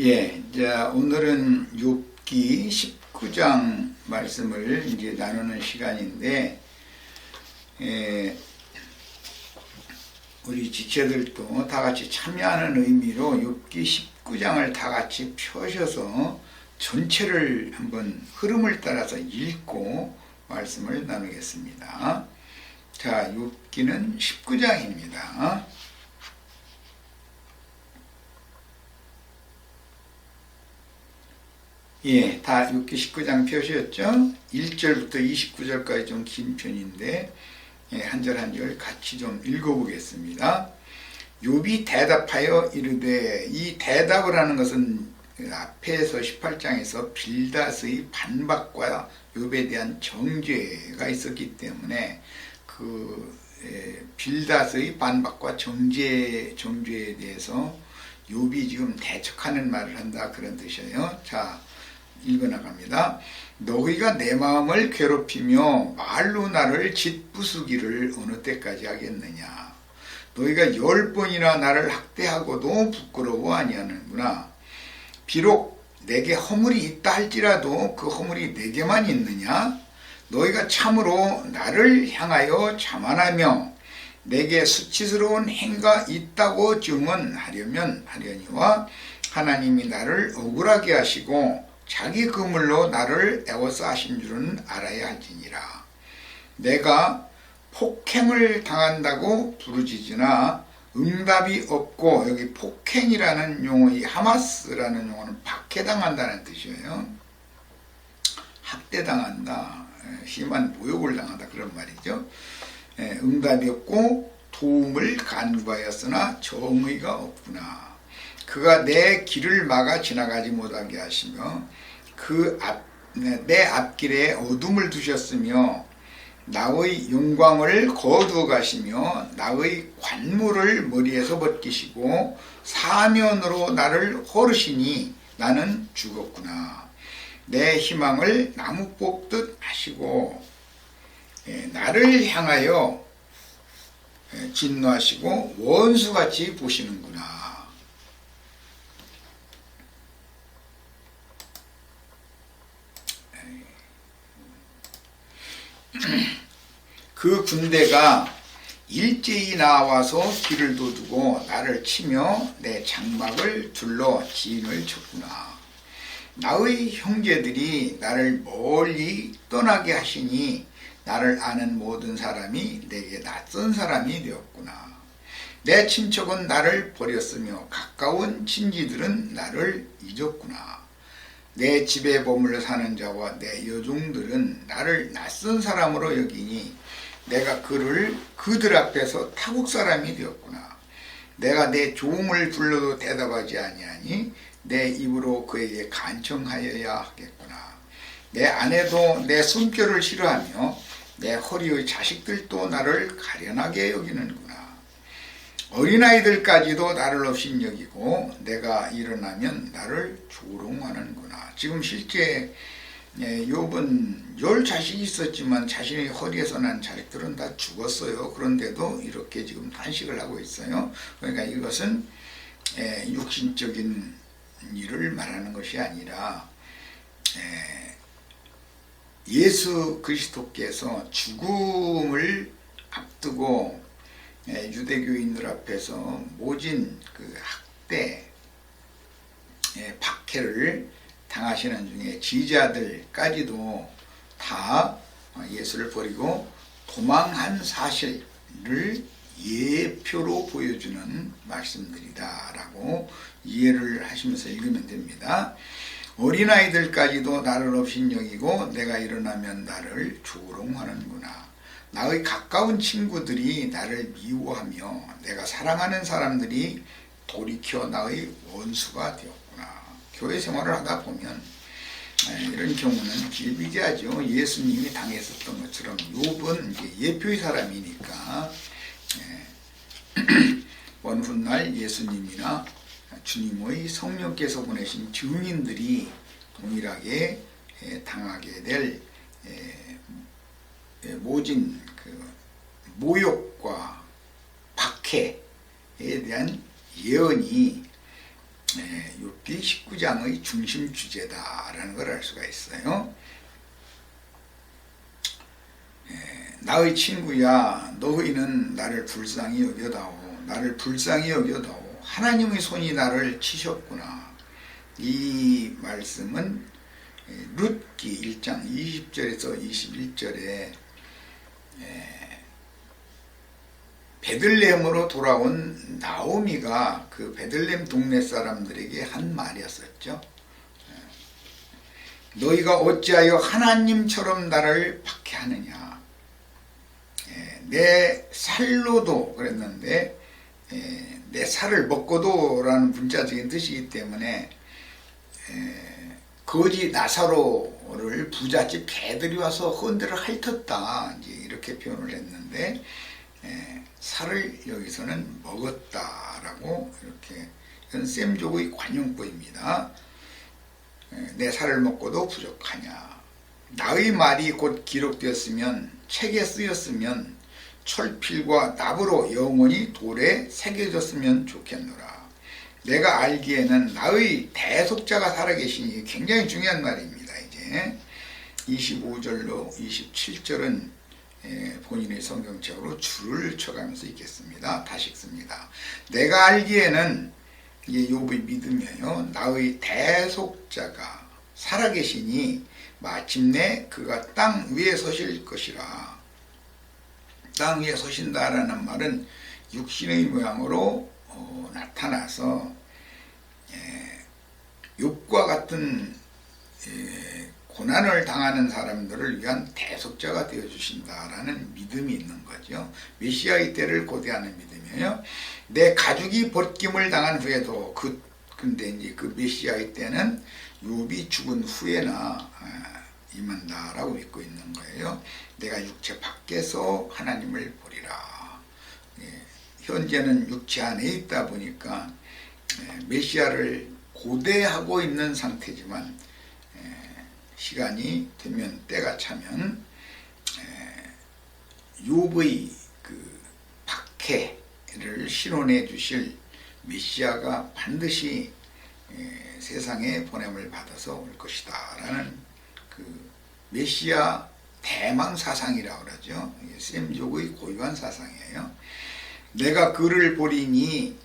예, 자, 오늘은 욥기 19장 말씀을 이제 나누는 시간인데, 우리 지체들도 다 같이 참여하는 의미로 욥기 19장을 다 같이 펴셔서 전체를 한번 흐름을 따라서 읽고 말씀을 나누겠습니다. 자, 욥기는 19장입니다. 예, 다 욥기 19장 펴셨죠? 1절부터 29절까지 좀 긴 편인데, 예, 한 절 한 절 같이 좀 읽어보겠습니다. 욥이 대답하여 이르되, 이 대답을 하는 것은 앞에서 18장에서 빌닷의 반박과 욥에 대한 정죄가 있었기 때문에 빌닷의 반박과 정죄에 대해서 욥이 지금 대척하는 말을 한다, 그런 뜻이에요. 자, 읽어나갑니다. 너희가 내 마음을 괴롭히며 말로 나를 짓부수기를 어느 때까지 하겠느냐. 너희가 10번이나 나를 학대하고도 부끄러워 아니하는구나. 비록 내게 허물이 있다 할지라도 그 허물이 내게만 있느냐. 너희가 참으로 나를 향하여 자만하며 내게 수치스러운 행가 있다고 증언하려니와 하나님이 나를 억울하게 하시고 자기 그물로 나를 애워서 하신 줄은 알아야 할지니라. 내가 폭행을 당한다고 부르짖으나 응답이 없고, 여기 폭행이라는 용어, 이 하마스라는 용어는 박해당한다는 뜻이에요. 학대당한다, 심한 모욕을 당한다, 그런 말이죠. 응답이 없고 도움을 간구하였으나 정의가 없구나. 그가 내 길을 막아 지나가지 못하게 하시며 내 앞길에 어둠을 두셨으며 나의 영광을 거두어 가시며 나의 관물을 머리에서 벗기시고 사면으로 나를 헐으시니 나는 죽었구나. 내 희망을 나무 뽑듯 하시고 나를 향하여 진노하시고 원수같이 보시는구나. 그 군대가 일제히 나와서 길을 도두고 나를 치며 내 장막을 둘러 지인을 쳤구나. 나의 형제들이 나를 멀리 떠나게 하시니 나를 아는 모든 사람이 내게 낯선 사람이 되었구나. 내 친척은 나를 버렸으며 가까운 친지들은 나를 잊었구나. 내 집에 머물러 사는 자와 내 여종들은 나를 낯선 사람으로 여기니 내가 그들 앞에서 타국 사람이 되었구나. 내가 내 종을 불러도 대답하지 아니하니 내 입으로 그에게 간청하여야 하겠구나. 내 아내도 내 숨결을 싫어하며 내 허리의 자식들도 나를 가련하게 여기는구나. 어린아이들까지도 나를 없인 여기고 내가 일어나면 나를 조롱하는구나. 지금 실제 욥은 10 자식이 있었지만 자신의 허리에서 난 자식들은 다 죽었어요. 그런데도 이렇게 지금 탄식을 하고 있어요. 그러니까 이것은 육신적인 일을 말하는 것이 아니라 예수 그리스도께서 죽음을 앞두고 유대교인들 앞에서 모진 그 학대, 박해를 당하시는 중에 지자들까지도 다 예수를 버리고 도망한 사실을 예표로 보여주는 말씀들이다 라고 이해를 하시면서 읽으면 됩니다. 어린아이들까지도 나를 없인 여기고 내가 일어나면 나를 조롱하는구나. 나의 가까운 친구들이 나를 미워하며 내가 사랑하는 사람들이 돌이켜 나의 원수가 되었구나. 교회 생활을 하다 보면 이런 경우는 비일비재하죠. 예수님이 당했었던 것처럼 욥은 이제 예표의 사람이니까 먼 훗날 예수님이나 주님의 성령께서 보내신 증인들이 동일하게 당하게 될 모진 그 모욕과 박해에 대한 예언이 욥기 19장의 중심 주제다라는 걸 알 수가 있어요. 나의 친구야, 너희는 나를 불쌍히 여겨다오. 나를 불쌍히 여겨다오. 하나님의 손이 나를 치셨구나. 이 말씀은 룻기 1장 20절에서 21절에 베들레헴으로 돌아온 나오미가 그 베들레헴 동네 사람들에게 한 말이었었죠. 너희가 어찌하여 하나님처럼 나를 박해하느냐. 내 살로도 그랬는데 내 살을 먹고도 라는 문자적인 뜻이기 때문에 거지 나사로를 부잣집 개들이 와서 헌들을 핥았다 이제 이렇게 표현을 했는데 살을 여기서는 먹었다라고 이렇게 이건 셈족의 관용구입니다. 내 살을 먹고도 부족하냐. 나의 말이 곧 기록되었으면 책에 쓰였으면 철필과 납으로 영원히 돌에 새겨졌으면 좋겠노라. 내가 알기에는 나의 대속자가 살아계시니 굉장히 중요한 말입니다. 이제 25절로 27절은 본인의 성경책으로 줄을 쳐가면서 읽겠습니다. 다시 읽습니다. 내가 알기에는 이게 욥의 믿음이에요. 나의 대속자가 살아계시니 마침내 그가 땅 위에 서실 것이라. 땅 위에 서신다라는 말은 육신의 모양으로 나타나서 욥과 같은 고난을 당하는 사람들을 위한 대속자가 되어주신다라는 믿음이 있는 거죠. 메시아의 때를 고대하는 믿음이에요. 내 가죽이 벗김을 당한 후에도 근데 이제 그 메시아의 때는 욥이 죽은 후에나 임한다라고 믿고 있는 거예요. 내가 육체 밖에서 하나님을 보리라. 현재는 육체 안에 있다 보니까 메시아를 고대하고 있는 상태지만 시간이 되면 때가 차면 욥의 그 박해를 실현해 주실 메시아가 반드시 세상에 보냄을 받아서 올 것이다 라는 그 메시아 대망 사상이라고 그러죠. 셈족의 고유한 사상이에요. 내가 그를 보리니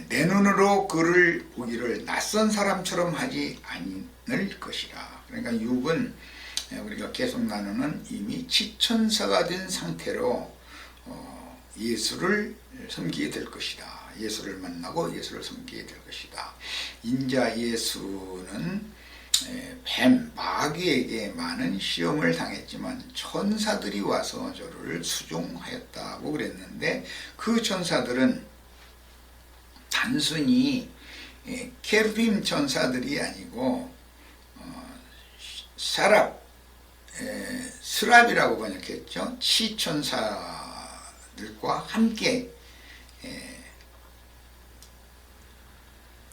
내 눈으로 그를 보기를 낯선 사람처럼 하지 않을 것이라. 그러니까 욥은 우리가 계속 나누는 이미 지천사가 된 상태로 예수를 섬기게 될 것이다. 예수를 만나고 예수를 섬기게 될 것이다. 인자 예수는 뱀, 마귀에게 많은 시험을 당했지만 천사들이 와서 저를 수종하였다고 그랬는데 그 천사들은 단순히 케루빔 천사들이 아니고 스랍이라고 번역했죠. 치천사들과 함께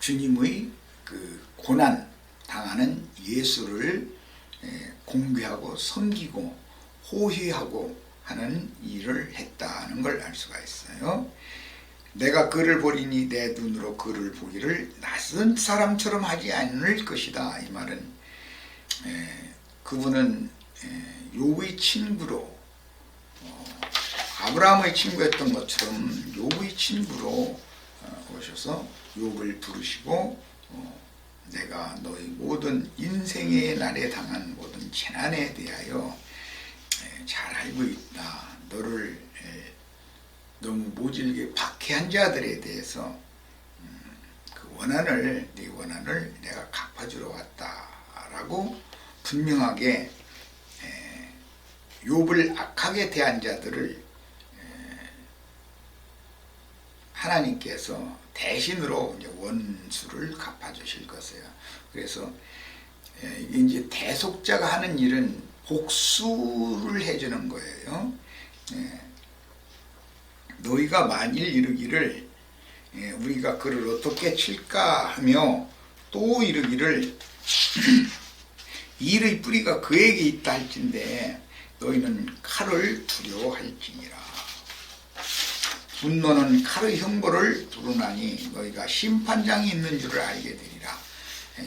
주님의 그 고난 당하는 예수를 공개하고 섬기고 호휘하고 하는 일을 했다는 걸 알 수가 있어요. 내가 그를 보리니 내 눈으로 그를 보기를 낯선 사람처럼 하지 않을 것이다. 이 말은 그분은 욥의 친구로 아브라함의 친구였던 것처럼 욥의 친구로 오셔서 욥을 부르시고 내가 너의 모든 인생의 날에 당한 모든 재난에 대하여 잘 알고 있다. 너를 너무 모질게 박해한 자들에 대해서 그 네 원한을 내가 갚아주러 왔다라고 분명하게 욥을 악하게 대한 자들을 하나님께서 대신으로 이제 원수를 갚아주실 것이에요. 그래서 이제 대속자가 하는 일은 복수를 해주는 거예요. 너희가 만일 이르기를 우리가 그를 어떻게 칠까 하며 또 이르기를 일의 뿌리가 그에게 있다 할진대 너희는 칼을 두려워할지니라. 분노는 칼의 형벌을 부르나니 너희가 심판장이 있는 줄을 알게 되리라.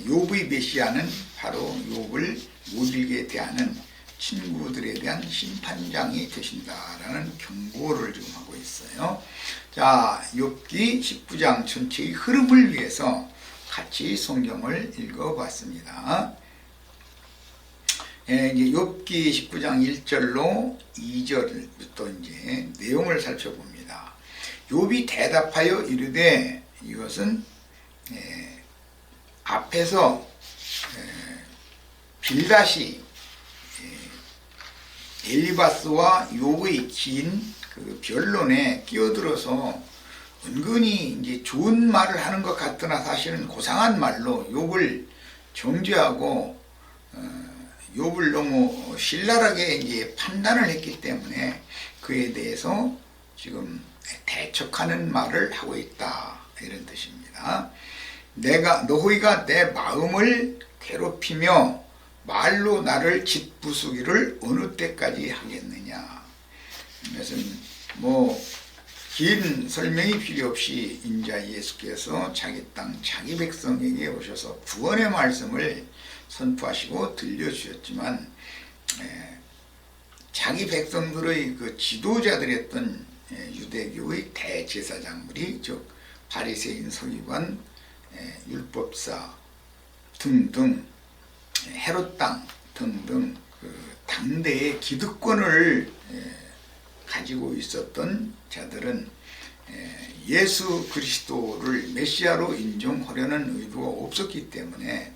욥의 메시아는 바로 욥을 못 읽게 대하는 친구들에 대한 심판장이 되신다라는 경고를 지금 하고 있어요. 자, 욥기 19장 전체의 흐름을 위해서 같이 성경을 읽어봤습니다. 이제 욥기 19장 1절로 2절부터 이제 내용을 살펴봅니다. 욥이 대답하여 이르되, 이것은 앞에서 빌닷이 엘리바스와 욥의 긴 그 변론에 끼어들어서 은근히 이제 좋은 말을 하는 것 같으나 사실은 고상한 말로 욥을 정죄하고 욥을 너무 신랄하게 이제 판단을 했기 때문에 그에 대해서 지금 대척하는 말을 하고 있다, 이런 뜻입니다. 너희가 내 마음을 괴롭히며 말로 나를 짓부수기를 어느 때까지 하겠느냐. 이것은 긴 설명이 필요 없이 인자 예수께서 자기 땅 자기 백성에게 오셔서 구원의 말씀을 선포하시고 들려주셨지만, 자기 백성들의 그 지도자들이었던 유대교의 대제사장들이, 즉 바리새인, 서기관, 율법사 등등, 헤롯 땅 등등 그 당대의 기득권을 가지고 있었던 자들은 예수 그리스도를 메시아로 인정하려는 의도가 없었기 때문에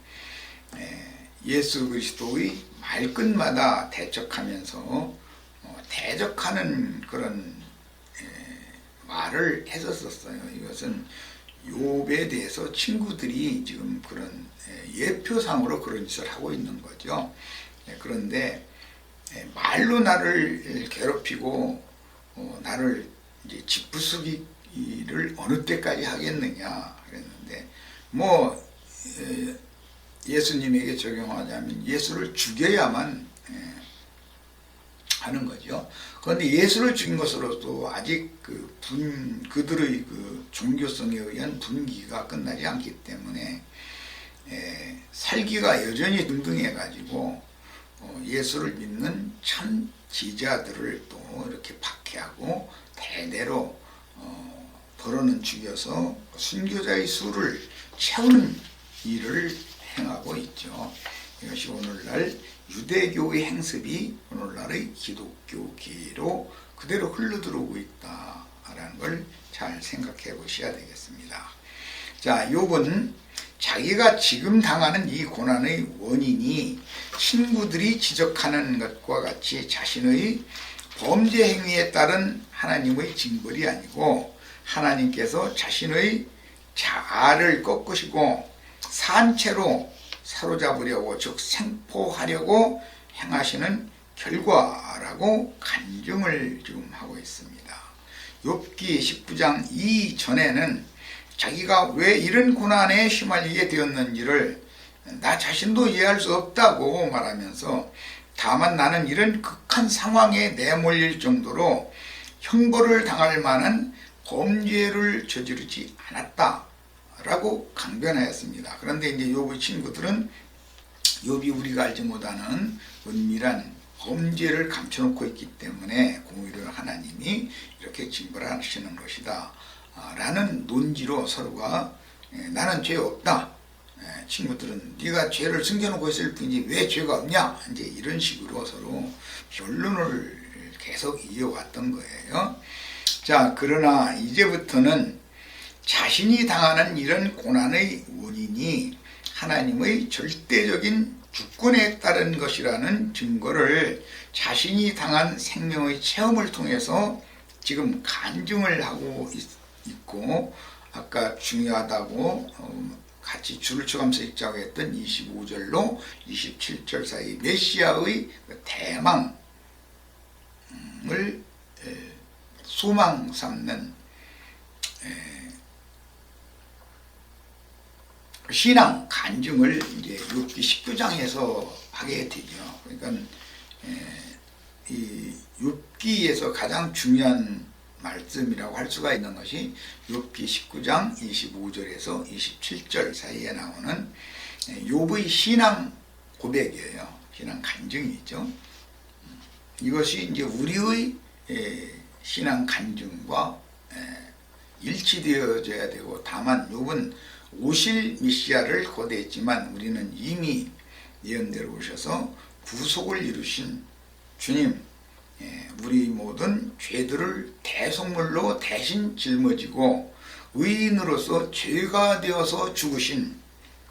예수 그리스도의 말끝마다 대적하면서 대적하는 그런 말을 했었어요. 이것은 욥에 대해서 친구들이 지금 그런 예표상으로 그런 짓을 하고 있는 거죠. 그런데 말로 나를 괴롭히고 나를 이제 짓부수기를 어느 때까지 하겠느냐 그랬는데, 예수님에게 적용하자면 예수를 죽여야만 하는 거죠. 그런데 예수를 죽인 것으로도 아직 그들의 그 종교성에 의한 분기가 끝나지 않기 때문에 살기가 여전히 등등해 가지고 예수를 믿는 참 지자들을 또 이렇게 박해하고 대대로 더러는 죽여서 순교자의 수를 채우는 일을 행하고 있죠. 이것이 오늘날 유대교의 행습이 오늘날의 기독교계로 그대로 흘러들어오고 있다라는 걸 잘 생각해 보셔야 되겠습니다. 자, 욥은 자기가 지금 당하는 이 고난의 원인이 친구들이 지적하는 것과 같이 자신의 범죄 행위에 따른 하나님의 징벌이 아니고 하나님께서 자신의 자아를 꺾으시고 산채로 사로잡으려고, 즉 생포하려고 행하시는 결과라고 간증을 지금 하고 있습니다. 욥기 19장 이전에는 자기가 왜 이런 고난에 휘말리게 되었는지를 나 자신도 이해할 수 없다고 말하면서, 다만 나는 이런 극한 상황에 내몰릴 정도로 형벌을 당할 만한 범죄를 저지르지 않았다라고 강변하였습니다. 그런데 이제 욥의 친구들은 욥이 우리가 알지 못하는 은밀한 범죄를 감춰놓고 있기 때문에 공의로운 하나님이 이렇게 징벌하시는 것이다 라는 논지로 서로가 나는 죄 없다, 친구들은 네가 죄를 숨겨놓고 있을 뿐이지 왜 죄가 없냐, 이제 이런 식으로 서로 변론을 계속 이어왔던 거예요. 자, 그러나 이제부터는 자신이 당하는 이런 고난의 원인이 하나님의 절대적인 주권에 따른 것이라는 증거를 자신이 당한 생명의 체험을 통해서 지금 간증을 하고 있고, 아까 중요하다고 같이 줄을 쳐가면서 읽자고 했던 25절로 27절 사이 메시아의 대망을 소망 삼는 신앙 간증을 이제 욥기 19장에서 하게 되죠. 그러니까 이 욥기에서 가장 중요한 말씀이라고 할 수가 있는 것이 욥기 19장 25절에서 27절 사이에 나오는 욥의 신앙 고백이에요. 신앙 간증이죠. 이것이 이제 우리의 신앙 간증과 일치되어져야 되고, 다만 욥은 오실 메시아를 거대했지만 우리는 이미 예언대로 오셔서 구속을 이루신 주님, 우리 모든 죄들을 대속물로 대신 짊어지고 의인으로서 죄가 되어서 죽으신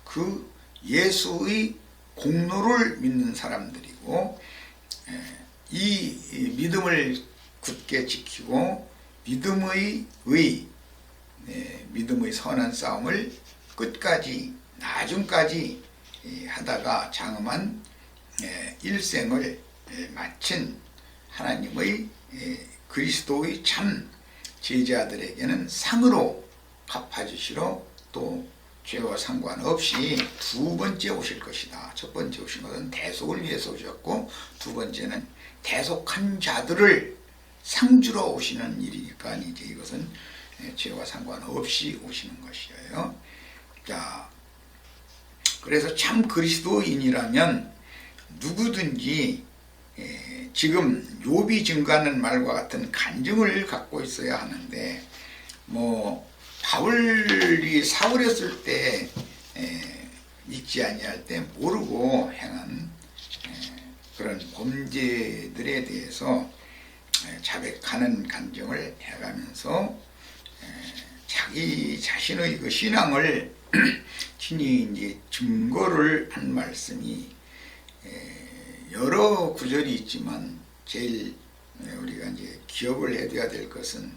그 예수의 공로를 믿는 사람들이고, 이 믿음을 굳게 지키고 믿음의 믿음의 선한 싸움을 끝까지 나중까지 하다가 장엄한 일생을 마친 하나님의 그리스도의 참 제자들에게는 상으로 갚아주시러 또 죄와 상관없이 두 번째 오실 것이다. 첫 번째 오신 것은 대속을 위해서 오셨고, 두 번째는 대속한 자들을 상주러 오시는 일이니까 이제 이것은 죄와 상관없이 오시는 것이에요. 자, 그래서 참 그리스도인이라면 누구든지 지금 욥이 증거하는 말과 같은 간증을 갖고 있어야 하는데, 바울이 사울했을 때 믿지 아니할 때 모르고 행한 그런 범죄들에 대해서 자백하는 간증을 해가면서 자기 자신의 그 신앙을 친히 이제 증거를 한 말씀이 여러 구절이 있지만, 제일 우리가 이제 기억을 해둬야 될 것은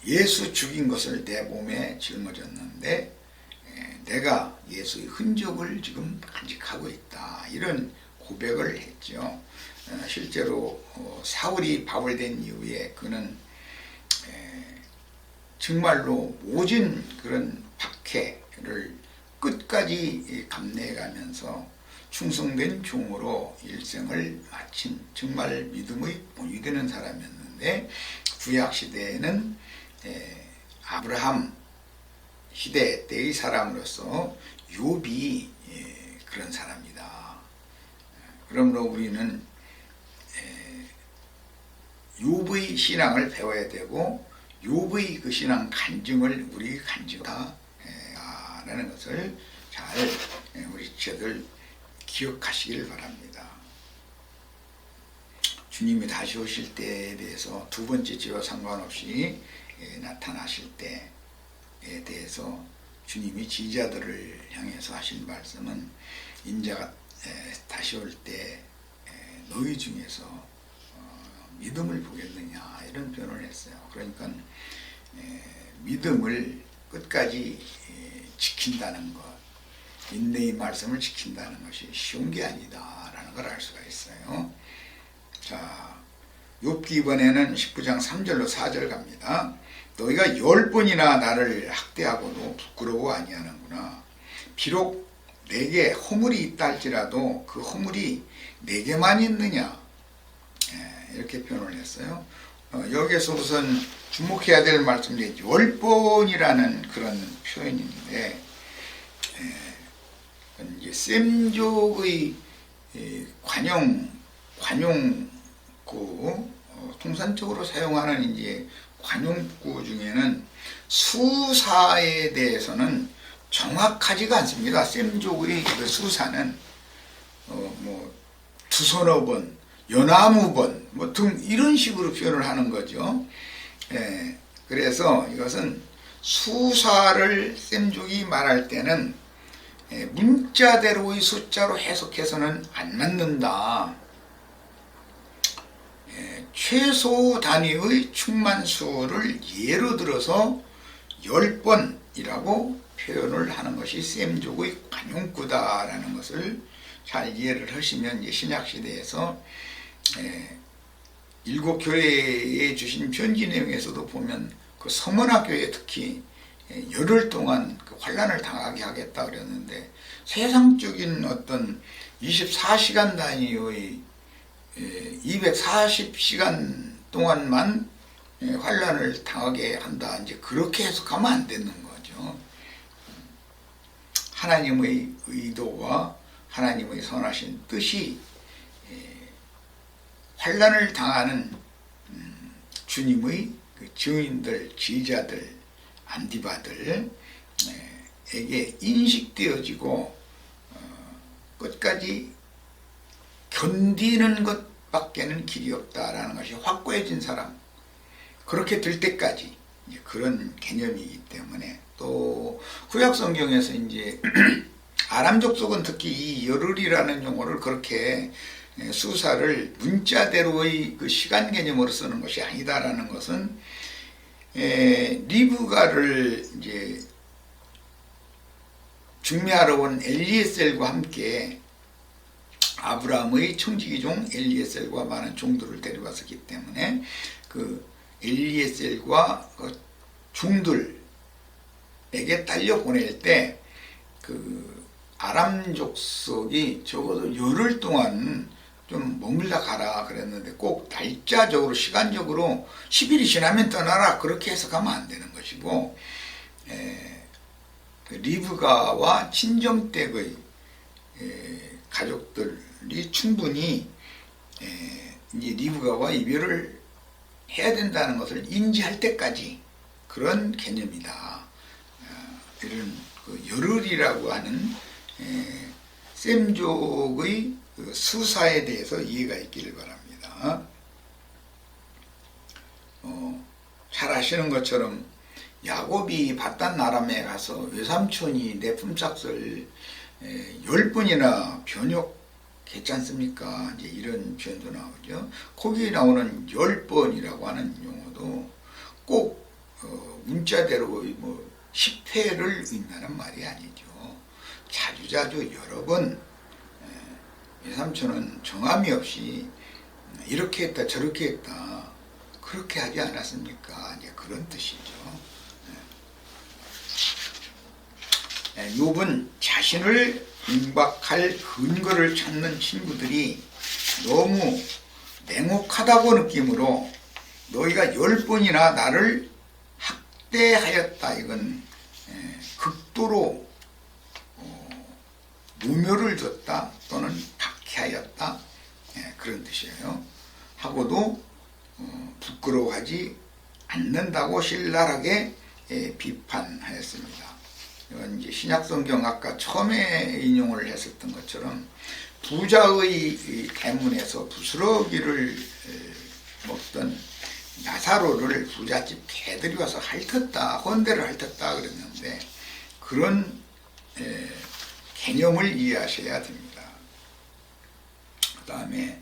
예수 죽인 것을 내 몸에 짊어졌는데 내가 예수의 흔적을 지금 간직하고 있다, 이런 고백을 했죠. 실제로 사울이 바울된 이후에 그는 정말로 모진 그런 박해를 끝까지 감내해가면서 충성된 종으로 일생을 마친 정말 믿음의 본이 되는 사람이었는데, 구약 시대에는 아브라함 시대 때의 사람으로서 욥이 그런 사람이다. 그러므로 우리는 욥의 신앙을 배워야 되고, 욥의 그 신앙 간증을 우리 간증하라는 것을 잘 우리 지체들 기억하시길 바랍니다. 주님이 다시 오실 때에 대해서 두 번째 죄와 상관없이 나타나실 때에 대해서 주님이 지자들을 향해서 하신 말씀은, 인자가 다시 올 때 너희 중에서 믿음을 보겠느냐, 이런 표현을 했어요. 그러니까 믿음을 끝까지 지킨다는 것, 인내의 말씀을 지킨다는 것이 쉬운 게 아니다라는 걸 알 수가 있어요. 자, 욥기 이번에는 19장 3절로 4절 갑니다. 너희가 10번이나 나를 학대하고도 부끄러워 아니하는구나. 비록 내게 허물이 있다 할지라도 그 허물이 내게만 있느냐, 이렇게 표현을 했어요. 여기에서 우선 주목해야 될 말씀이 10번이라는 그런 표현인데, 이제 셈족의 관용구, 통산적으로 사용하는 이제 관용구 중에는 수사에 대해서는 정확하지가 않습니다. 셈족의 그 수사는 두서너 번, 연나무 번, 등 이런 식으로 표현을 하는 거죠. 그래서 이것은 수사를 셈족이 말할 때는 문자대로의 숫자로 해석해서는 안 맞는다. 최소 단위의 충만수를 예로 들어서 10번이라고 표현을 하는 것이 셈족의 관용구다라는 것을 잘 이해를 하시면, 신약시대에서 일곱 교회에 주신 편지 내용에서도 보면 그 서문화교회 특히 열흘 동안 그 환란을 당하게 하겠다 그랬는데, 세상적인 어떤 24시간 단위의 240시간 동안만 환난을 당하게 한다. 이제 그렇게 해석하면 안 되는 거죠. 하나님의 의도와 하나님의 선하신 뜻이 환난을 당하는 주님의 그 증인들, 지자들, 안디바들에게 인식되어지고 끝까지 견디는 것밖에는 길이 없다라는 것이 확고해진 사람, 그렇게 될 때까지 그런 개념이기 때문에, 또 구약 성경에서 이제 아람 족속은 특히 이 열흘이라는 용어를 그렇게 수사를 문자대로의 그 시간 개념으로 쓰는 것이 아니다라는 것은 리브가를 이제 중매하러 온 엘리에셀과 함께 아브라함의 청지기종 엘리에셀과 많은 종들을 데려왔었기 때문에 그 엘리에셀과 그 종들에게 딸려 보낼 때 그 아람 족속이 적어도 열흘 동안 좀 머물다 가라 그랬는데, 꼭 날짜적으로 시간적으로 10일이 지나면 떠나라 그렇게 해석하면 안 되는 것이고, 그 리브가와 친정댁의 가족들이 충분히 이제 리브가와 이별을 해야 된다는 것을 인지할 때까지 그런 개념이다. 이런 그 열흘이라고 하는 셈족의 그 수사에 대해서 이해가 있기를 바랍니다. 잘 아시는 것처럼 야곱이 바단 아람에 가서 외삼촌이 내 품삯을 10번이나 변역했지 않습니까? 이제 이런 표현도 나오죠. 거기에 나오는 10번이라고 하는 용어도 꼭 문자대로 뭐 10회를 의미하는 말이 아니죠. 자주자주 여러 번 외삼촌은 정함이 없이 이렇게 했다 저렇게 했다 그렇게 하지 않았습니까? 이제 그런 뜻이죠. 욥은 자신을 임박할 근거를 찾는 친구들이 너무 냉혹하다고 느낌으로 너희가 10번이나 나를 학대하였다, 이건 극도로 무묘를 줬다 또는 박해하였다, 그런 뜻이에요. 하고도 부끄러워하지 않는다고 신랄하게 비판하였습니다. 이건 이제 신약성경 아까 처음에 인용을 했었던 것처럼 부자의 대문에서 부스러기를 먹던 나사로를 부잣집 개들이 와서 핥았다, 헌대를 핥았다 그랬는데, 그런 개념을 이해하셔야 됩니다. 그 다음에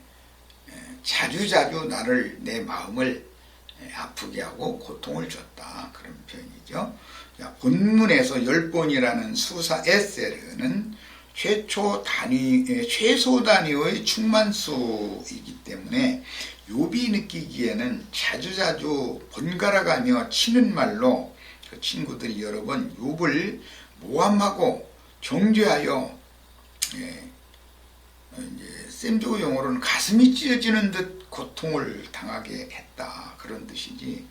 자주자주 나를, 내 마음을 아프게 하고 고통을 줬다, 그런 표현이죠. 본문에서 10번이라는 수사 에세르는 최소 단위의 충만수이기 때문에 욥이 느끼기에는 자주자주 번갈아가며 치는 말로 그 친구들이 여러 번 욥을 모함하고 정죄하여, 이제 셈조 용어로는 가슴이 찢어지는 듯 고통을 당하게 했다, 그런 뜻이지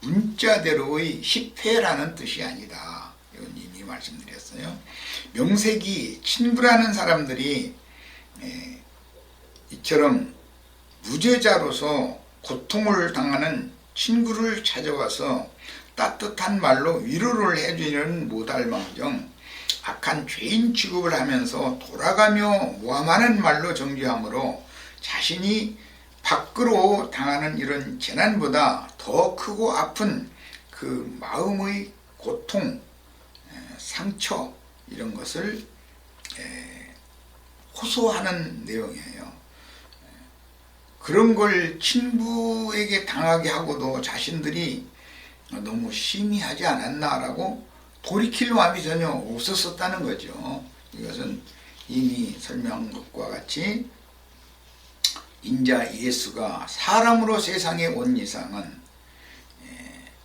문자대로의 10회라는 뜻이 아니다. 이건 이미 말씀드렸어요. 명색이 친구라는 사람들이 이처럼 무죄자로서 고통을 당하는 친구를 찾아와서 따뜻한 말로 위로를 해주는 못할망정 악한 죄인 취급을 하면서 돌아가며 모함하는 말로 정죄함으로 자신이 밖으로 당하는 이런 재난보다 더 크고 아픈 그 마음의 고통, 상처, 이런 것을 호소하는 내용이에요. 그런 걸 친구에게 당하게 하고도 자신들이 너무 심히 하지 않았나라고 돌이킬 마음이 전혀 없었다는 거죠. 이것은 이미 설명한 것과 같이 인자 예수가 사람으로 세상에 온 이상은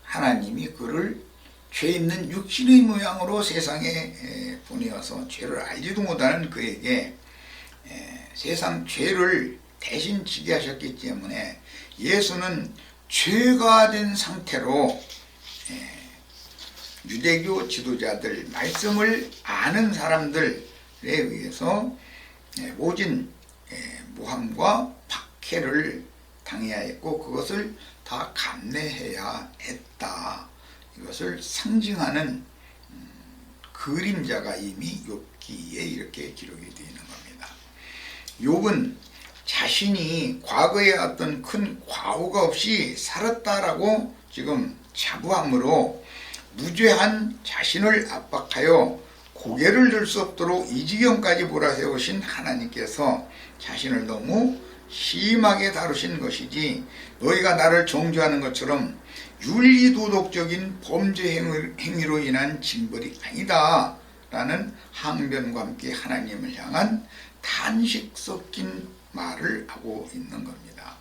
하나님이 그를 죄 있는 육신의 모양으로 세상에 보내어서 죄를 알지도 못하는 그에게 세상 죄를 대신 지게 하셨기 때문에 예수는 죄가 된 상태로 유대교 지도자들, 말씀을 아는 사람들에 의해서 모진 모함과 박해를 당해야 했고 그것을 다 감내해야 했다. 이것을 상징하는 그림자가 이미 욥기에 이렇게 기록이 되어 있는 겁니다. 욥은 자신이 과거에 어떤 큰 과오가 없이 살았다라고 지금 자부함으로 무죄한 자신을 압박하여 고개를 들 수 없도록 이 지경까지 몰아세우신 하나님께서 자신을 너무 심하게 다루신 것이지 너희가 나를 정죄하는 것처럼 윤리도덕적인 범죄 행위로 인한 징벌이 아니다 라는 항변과 함께 하나님을 향한 탄식 섞인 말을 하고 있는 겁니다.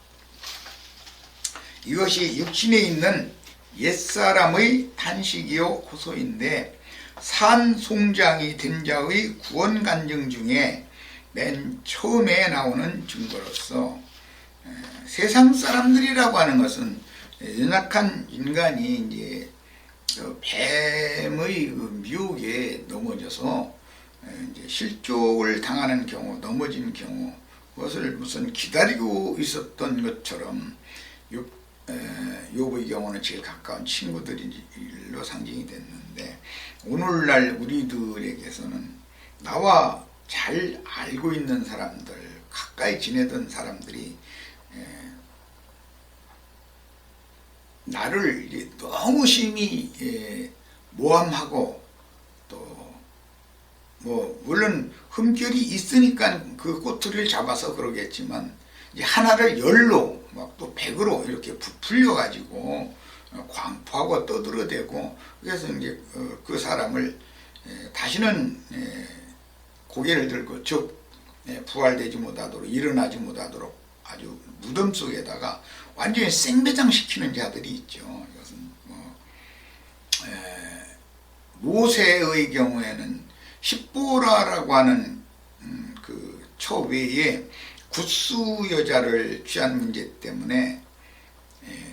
이것이 육신에 있는 옛사람의 탄식이요 호소인데 산송장이 된 자의 구원 간증 중에 맨 처음에 나오는 증거로서 세상 사람들이라고 하는 것은 연약한 인간이 이제 뱀의 미혹에 넘어져서 이제 실족을 당하는 경우, 넘어진 경우, 그것을 무슨 기다리고 있었던 것처럼 욥의 경우는 제일 가까운 친구들로 상징이 됐는데 오늘날 우리들에게서는 나와 잘 알고 있는 사람들, 가까이 지내던 사람들이 나를 너무 심히 모함하고 또 뭐 물론 흠결이 있으니까 그 꼬투리를 잡아서 그러겠지만 이제 하나를 열로 막 또 백으로 이렇게 부풀려 가지고 광포하고 떠들어대고 그래서 이제 그 사람을 다시는 고개를 들고 즉 부활되지 못하도록 일어나지 못하도록 아주 무덤 속에다가 완전히 생매장시키는 자들이 있죠. 이것은 모세의 경우에는 십보라라고 하는 그 처외에 굿수 여자를 취한 문제 때문에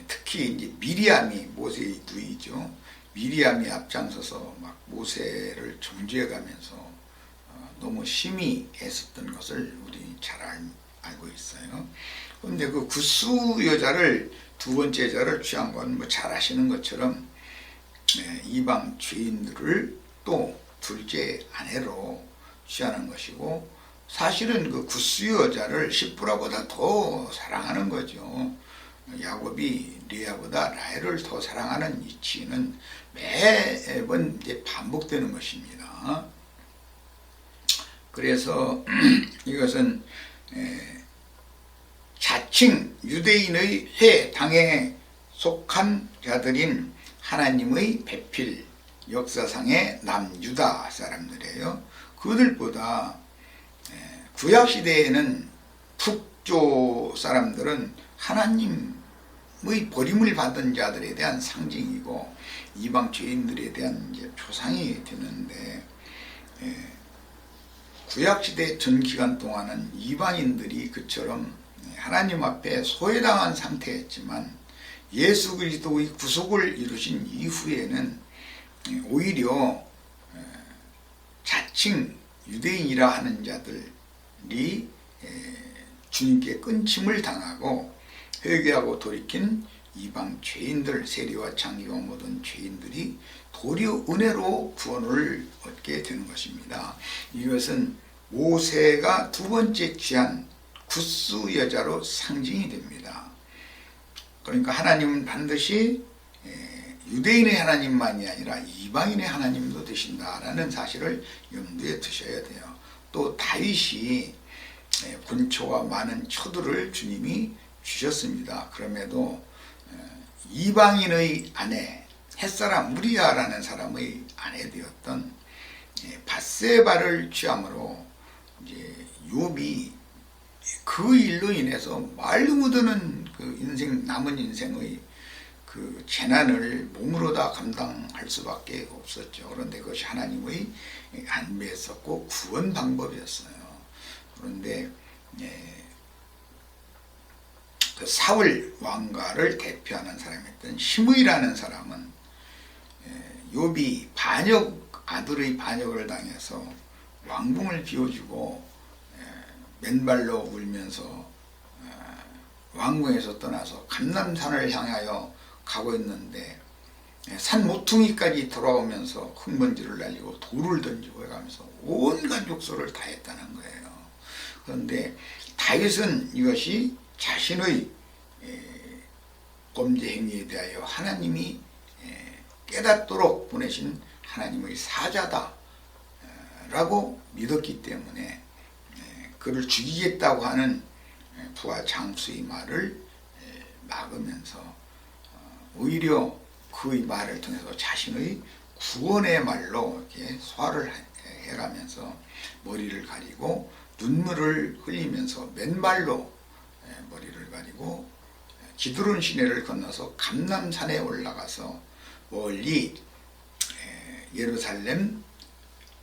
특히 이제 미리암이 모세의 누이죠. 미리암이 앞장서서 막 모세를 정죄해가면서 너무 심히 애썼던 것을 우리 잘 알고 있어요. 그런데 그 굿수 여자를 두 번째 여자를 취한 건 뭐 잘 아시는 것처럼 이방 죄인들을 또 둘째 아내로 취하는 것이고 사실은 그 굿수 여자를 십보라보다 더 사랑하는 거죠. 야곱이 레아보다 라헬을 더 사랑하는 이치는 매번 이제 반복되는 것입니다. 그래서 이것은 자칭 유대인의 회 당에 속한 자들인 하나님의 배필 역사상의 남유다 사람들이에요. 그들보다 구약시대에는 북조 사람들은 하나님의 버림을 받은 자들에 대한 상징이고 이방 죄인들에 대한 이제 표상이 되는데 구약시대 전 기간 동안은 이방인들이 그처럼 하나님 앞에 소외당한 상태였지만 예수 그리스도의 구속을 이루신 이후에는 오히려 자칭 유대인이라 하는 자들이 주님께 끊침을 당하고 회개하고 돌이킨 이방 죄인들, 세리와 창기와 모든 죄인들이 도리어 은혜로 구원을 얻게 되는 것입니다. 이것은 모세가 두 번째 취한 굿수 여자로 상징이 됩니다. 그러니까 하나님은 반드시 유대인의 하나님만이 아니라 이방인의 하나님도 되신다라는 사실을 염두에 두셔야 돼요. 또 다윗이 본초와 많은 초들을 주님이 주셨습니다. 그럼에도 이방인의 아내 햇사람 우리아라는 사람의 아내 되었던 밧세바를 취함으로 이제 욥이 그 일로 인해서 말도 못하는 그 인생 남은 인생의 그 재난을 몸으로 다 감당할 수밖에 없었죠. 그런데 그것이 하나님의 안배였었고 구원 방법이었어요. 그런데 그 사울 왕가를 대표하는 사람이었던 시므이라는 사람은 욥이 아들의 반역을 당해서 왕궁을 비워주고 맨발로 울면서 왕궁에서 떠나서 감람산을 향하여 가고 있는데 산 모퉁이까지 돌아오면서 흙먼지를 날리고 돌을 던지고 해가면서 온갖 욕설을 다 했다는 거예요. 그런데 다윗은 이것이 자신의 범죄 행위에 대하여 하나님이 깨닫도록 보내신 하나님의 사자다 라고 믿었기 때문에 그를 죽이겠다고 하는 부하 장수의 말을 막으면서 오히려 그의 말을 통해서 자신의 구원의 말로 이렇게 소화를 해가면서 머리를 가리고 눈물을 흘리면서 맨발로 머리를 가리고 기드론 시내를 건너서 감람산에 올라가서 멀리 예루살렘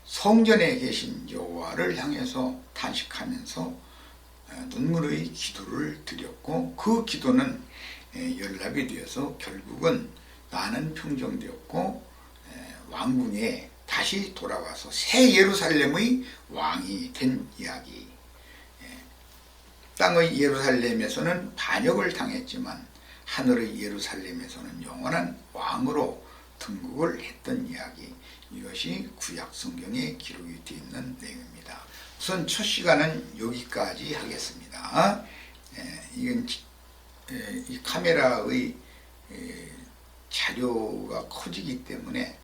성전에 계신 여호와를 향해서 탄식하면서 눈물의 기도를 드렸고, 그 기도는 연락이 되어서 결국은 나는 평정되었고 왕궁에 다시 돌아와서 새 예루살렘의 왕이 된 이야기. 땅의 예루살렘에서는 반역을 당했지만 하늘의 예루살렘에서는 영원한 왕으로 등극을 했던 이야기. 이것이 구약 성경에 기록이 되어 있는 내용입니다. 우선 첫 시간은 여기까지 하겠습니다. 이건 이 카메라의 자료가 커지기 때문에